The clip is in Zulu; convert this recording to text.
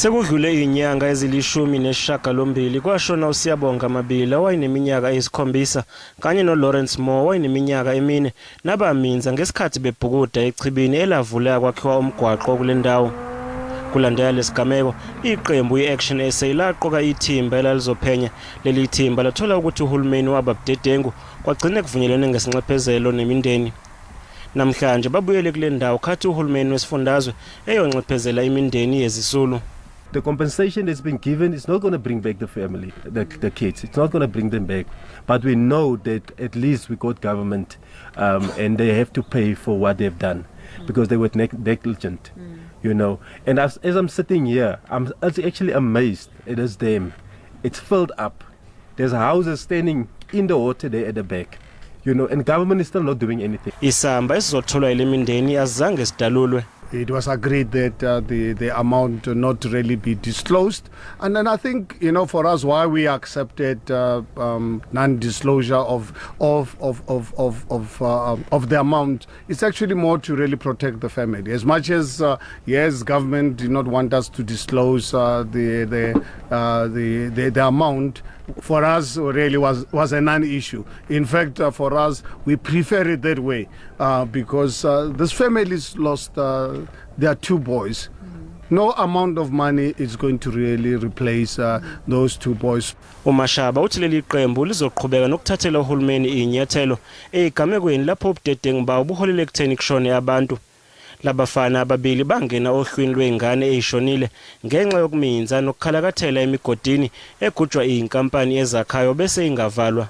Sekudlule inyanga ezilishumi nesishiyagalombili kwashona uSiyabonga Mabila owayineminyaka eyisikhombisa kanye noLawrence Moore owayineminyaka emine nabaminza ngesikhathi bebhukuda echibini elavuleka kwakhiwa umgwaqo kule ndawo. Kulandela lesigameko, iqembu iAction SA laqoka ithimba elalizophenya. Leli thimba lathola ukuthi uhulumeni wababudedengu kwagcine kuvunyelene ngesinxephezelo nemindeni. Namhlanje babuyele kule ndawo khathi uhulumeni wesifundazwe eyonxephezela imindeni yezisulu. The compensation that's been given is not going to bring back the family, the kids. It's not going to bring them back. But we know that at least we got government and they have to pay for what they've done because they were negligent, you know. And as I'm sitting here, I'm actually amazed at this dam. It's filled up. There's houses standing in the water there at the back. You know, and government is still not doing anything. Isamba esizotholwa imindeni azange sidalulwe. It was agreed that the amount not really be disclosed, and then I think, you know, for us, why we accepted non-disclosure of the amount, it's actually more to really protect the family. As much as yes, government did not want us to disclose the amount. For us, really was a non-issue. In fact, for us, we prefer it that way because this family's lost their two boys. No amount of money is going to really replace those two boys. uMashaba uthi leli qembu lizoqhubeka nokuthathela uhulumeni inyathelo ezigamekweni lapho ubudedengu bawo buholele ekutheni kushone abantu. Labafana ababili bangena ohlwini lwengane eyishonile ngenxa yokuminza nokukhalakathela emigodini egujwa inkampani ezakhayo bese ingavalwa.